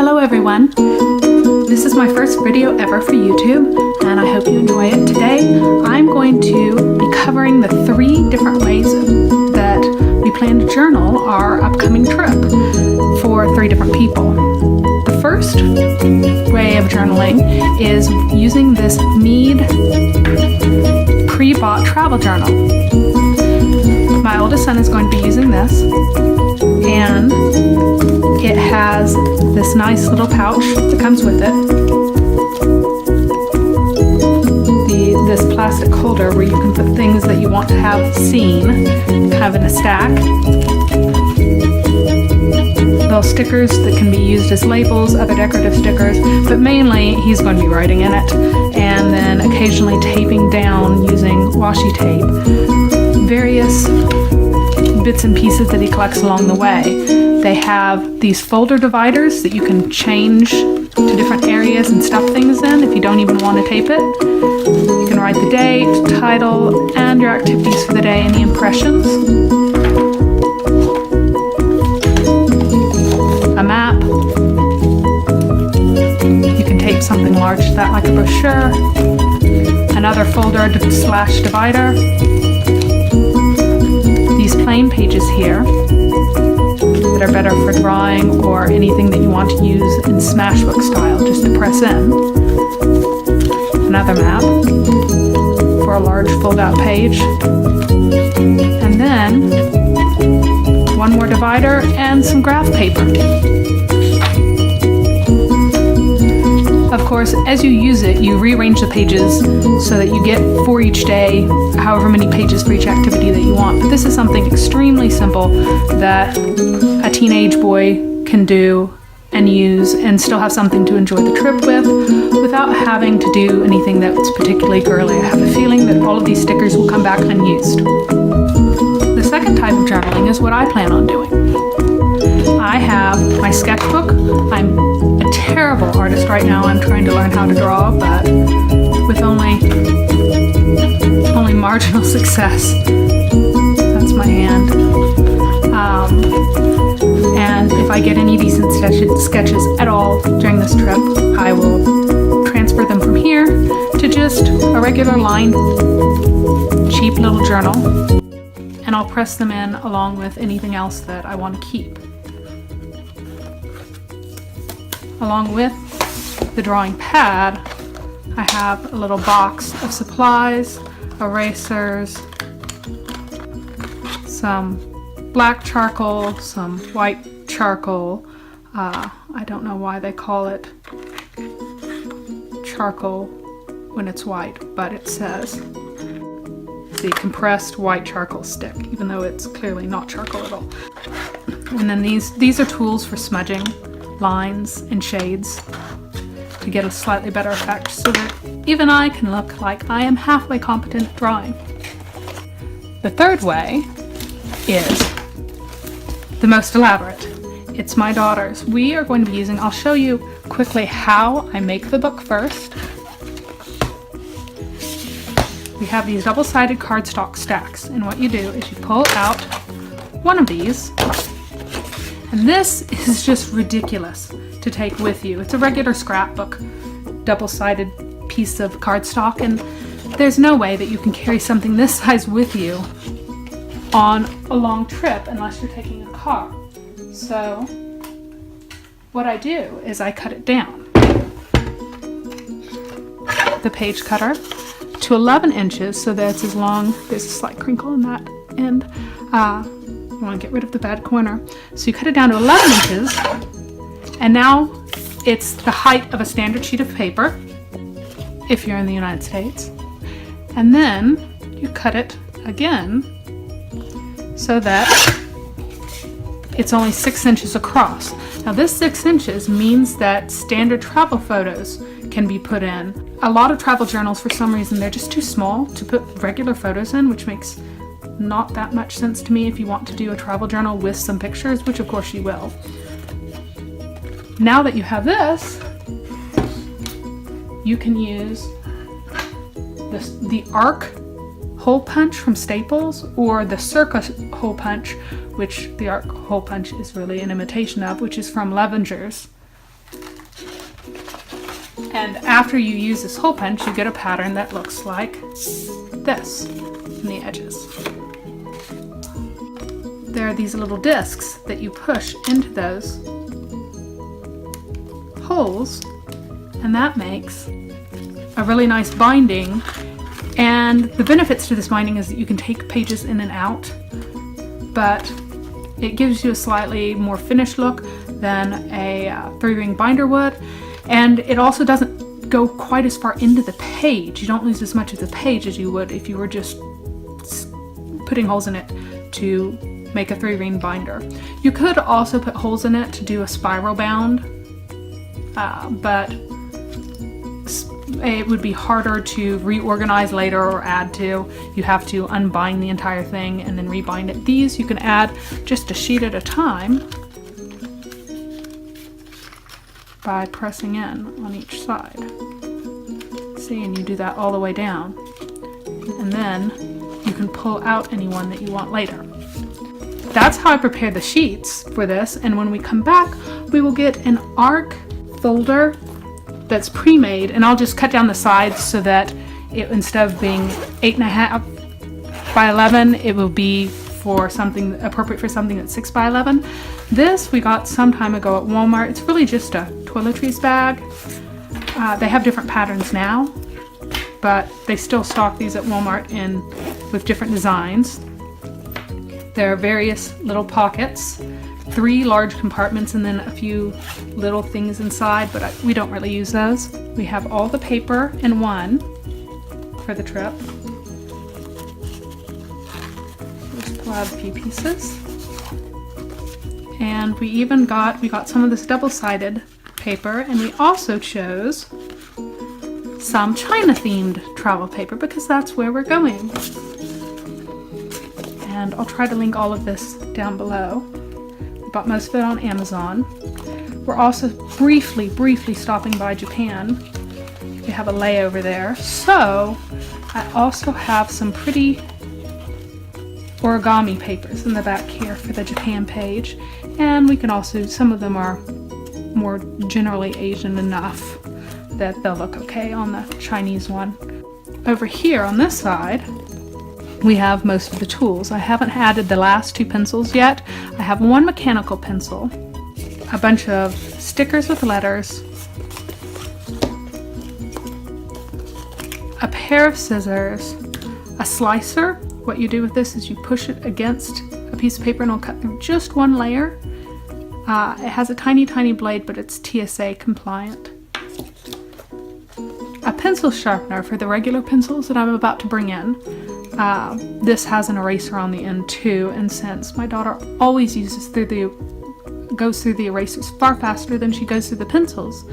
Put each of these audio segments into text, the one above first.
Hello everyone! This is my first video ever for YouTube and I hope you enjoy it. Today I'm going to be covering the 3 different ways that we plan to journal our upcoming trip for 3 different people. The first way of journaling is using this Mead pre-bought travel journal. My oldest son is going to be using this, and it has this nice little pouch that comes with it. This plastic holder where you can put things that you want to have seen, kind of in a stack. Little stickers that can be used as labels, other decorative stickers, but mainly he's going to be writing in it, and then occasionally taping down using washi tape various bits and pieces that he collects along the way. They have these folder dividers that you can change to different areas and stuff things in if you don't even want to tape it. You can write the date, title, and your activities for the day and the impressions. A map. You can tape something large to that, like a brochure. Another folder slash divider. These plain pages here that are better for drawing or anything that you want to use in smashbook style, just to press in. Another map for a large fold-out page. And then one more divider and some graph paper. Of course, as you use it, you rearrange the pages so that you get for each day however many pages for each activity that you want. But this is something extremely simple that a teenage boy can do and use and still have something to enjoy the trip with without having to do anything that's particularly girly. I have a feeling that all of these stickers will come back unused. The second type of journaling is what I plan on doing. I have my sketchbook. I'm a terrible artist right now. I'm trying to learn how to draw, but with only marginal success. That's my hand. And if I get any decent sketches at all during this trip, I will transfer them from here to just a regular lined, cheap little journal, and I'll press them in along with anything else that I want to keep. Along with the drawing pad, I have a little box of supplies, erasers, some black charcoal, some white charcoal. I don't know why they call it charcoal when it's white, but it says the compressed white charcoal stick, even though it's clearly not charcoal at all. And then these are tools for smudging lines and shades to get a slightly better effect so that even I can look like I am halfway competent at drawing. The third way is the most elaborate. It's my daughter's. We are going to be using, I'll show you quickly how I make the book first. We have these double-sided cardstock stacks, and what you do is you pull out one of these, and this is just ridiculous to take with you. It's a regular scrapbook, double-sided piece of cardstock, and there's no way that you can carry something this size with you on a long trip unless you're taking a car. So what I do is I cut it down, the page cutter, to 11 inches so that it's as long. There's a slight crinkle in that end. You want to get rid of the bad corner. So you cut it down to 11 inches, and now it's the height of a standard sheet of paper if you're in the United States. And then you cut it again so that it's only 6 inches across. Now this 6 inches means that standard travel photos can be put in. A lot of travel journals, for some reason, they're just too small to put regular photos in, which makes not that much sense to me if you want to do a travel journal with some pictures, which of course you will. Now that you have this, you can use the arc hole punch from Staples or the Circa hole punch, which the arc hole punch is really an imitation of, which is from Levenger's. And after you use this hole punch, you get a pattern that looks like this in the edges. There are these little discs that you push into those holes, and that makes a really nice binding. And the benefits to this binding is that you can take pages in and out, but it gives you a slightly more finished look than a 3-ring binder would. And it also doesn't go quite as far into the page. You don't lose as much of the page as you would if you were just putting holes in it to make a 3-ring binder. You could also put holes in it to do a spiral bound, but it would be harder to reorganize later or add to. You have to unbind the entire thing and then rebind it. These you can add just a sheet at a time by pressing in on each side. See, and you do that all the way down. And then you can pull out any one that you want later. That's how I prepare the sheets for this, and when we come back, we will get an arc folder that's pre-made, and I'll just cut down the sides so that it, instead of being 8.5 by 11, it will be for something appropriate for something that's 6 by 11. This we got some time ago at Walmart. It's really just a toiletries bag. They have different patterns now, but they still stock these at Walmart with different designs. There are various little pockets, 3 large compartments, and then a few little things inside, but we don't really use those. We have all the paper in one for the trip. Just pull out a few pieces. And we got some of this double-sided paper, and we also chose some China themed travel paper because that's where we're going. And I'll try to link all of this down below. We bought most of it on Amazon. We're also briefly stopping by Japan. We have a layover there. So I also have some pretty origami papers in the back here for the Japan page. And we can also, some of them are more generally Asian enough that they'll look okay on the Chinese one. Over here on this side, we have most of the tools. I haven't added the last 2 pencils yet. I have 1 mechanical pencil, a bunch of stickers with letters, a pair of scissors, a slicer. What you do with this is you push it against a piece of paper and it'll cut through just 1 layer. It has a tiny blade, but it's TSA compliant. A pencil sharpener for the regular pencils that I'm about to bring in. This has an eraser on the end too, and since my daughter always goes through the erasers far faster than she goes through the pencils,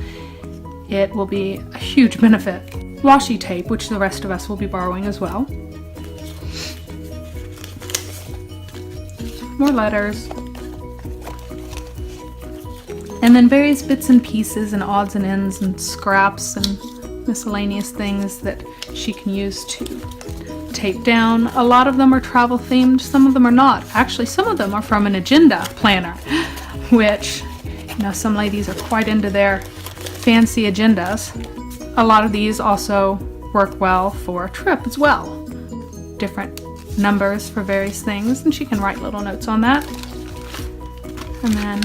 it will be a huge benefit. Washi tape, which the rest of us will be borrowing as well. More letters. And then various bits and pieces and odds and ends and scraps and miscellaneous things that she can use to tape down. A lot of them are travel themed, some of them are not. Actually, some of them are from an agenda planner, which, some ladies are quite into their fancy agendas. A lot of these also work well for a trip as well. Different numbers for various things, and she can write little notes on that. And then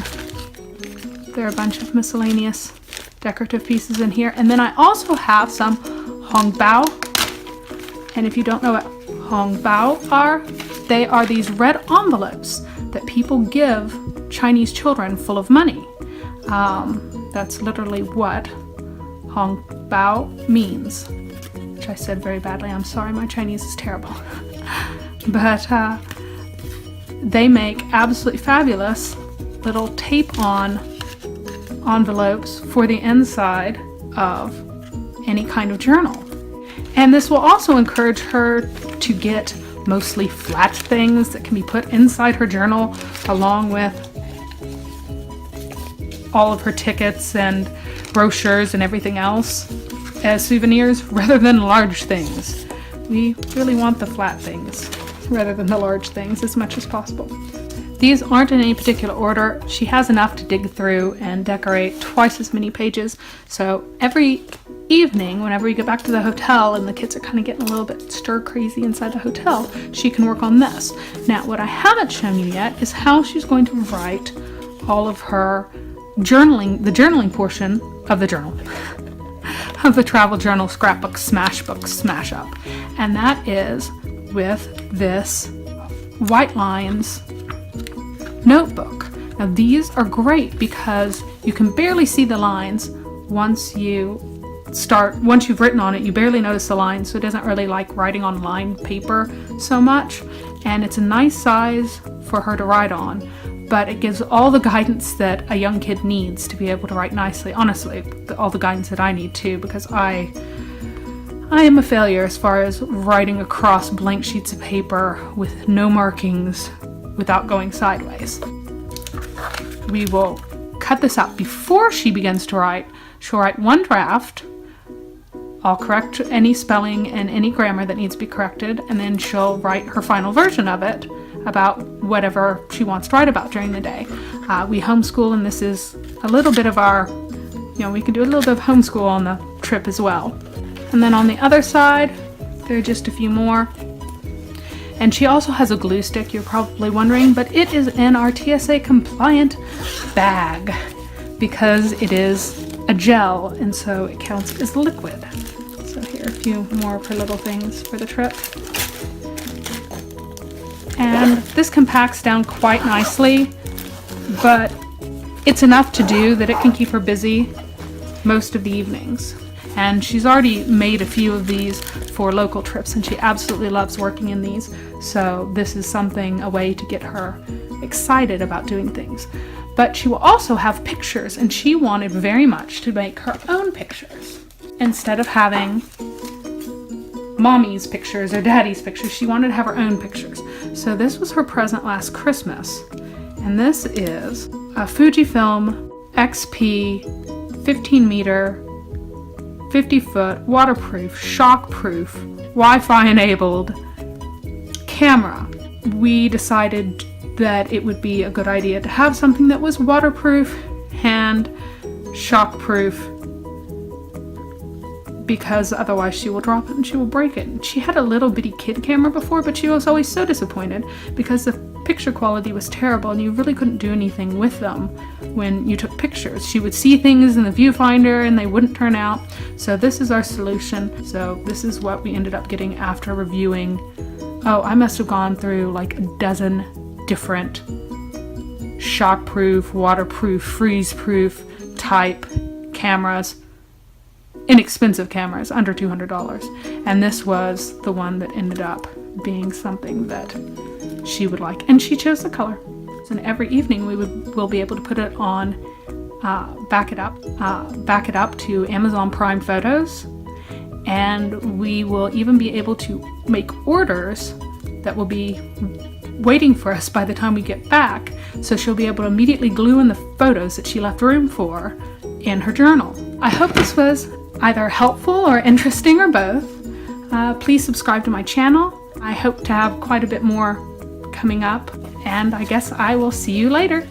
there are a bunch of miscellaneous decorative pieces in here. And then I also have some hongbao. And if you don't know what hongbao are, they are these red envelopes that people give Chinese children full of money. That's literally what hongbao means, which I said very badly. I'm sorry, my Chinese is terrible. But they make absolutely fabulous little tape-on envelopes for the inside of any kind of journal. And this will also encourage her to get mostly flat things that can be put inside her journal, along with all of her tickets and brochures and everything else as souvenirs, rather than large things. We really want the flat things rather than the large things as much as possible. These aren't in any particular order. She has enough to dig through and decorate twice as many pages. So every evening, whenever we get back to the hotel and the kids are kind of getting a little bit stir crazy inside the hotel, she can work on this. Now, what I haven't shown you yet is how she's going to write all of her journaling, the journaling portion of the journal, of the travel journal scrapbook, smashbook, smash up. And that is with this White Lines notebook. Now these are great because you can barely see the lines once you've written on it. You barely notice the lines, so it doesn't really like writing on lined paper so much, and it's a nice size for her to write on, but it gives all the guidance that a young kid needs to be able to write nicely. Honestly, all the guidance that I need too, because I am a failure as far as writing across blank sheets of paper with no markings without going sideways. We will cut this out before she begins to write. She'll write one draft. I'll correct any spelling and any grammar that needs to be corrected, and then she'll write her final version of it about whatever she wants to write about during the day. We homeschool, and this is a little bit of our, we can do a little bit of homeschool on the trip as well. And then on the other side, there are just a few more. And she also has a glue stick, you're probably wondering, but it is in our TSA compliant bag because it is a gel, and so it counts as liquid. So here are a few more of her little things for the trip. And this compacts down quite nicely, but it's enough to do that it can keep her busy most of the evenings. And she's already made a few of these for local trips, and she absolutely loves working in these. So this is a way to get her excited about doing things. But she will also have pictures, and she wanted very much to make her own pictures. Instead of having mommy's pictures or daddy's pictures, she wanted to have her own pictures. So this was her present last Christmas. And this is a Fujifilm XP 15 meter 50-foot, waterproof, shockproof, Wi-Fi enabled camera. We decided that it would be a good idea to have something that was waterproof and shockproof, because otherwise she will drop it and she will break it. She had a little bitty kid camera before, but she was always so disappointed because the picture quality was terrible and you really couldn't do anything with them when you took pictures. She would see things in the viewfinder and they wouldn't turn out. So this is our solution. So this is what we ended up getting after reviewing. Oh, I must have gone through like a dozen different shockproof, waterproof, freeze-proof type cameras. Inexpensive cameras, under $200. And this was the one that ended up being something that she would like. And she chose the color. So every evening we'll be able to put it on, back it up to Amazon Prime Photos. And we will even be able to make orders that will be waiting for us by the time we get back. So she'll be able to immediately glue in the photos that she left room for in her journal. I hope this was either helpful or interesting or both. Please subscribe to my channel. I hope to have quite a bit more coming up, and I guess I will see you later.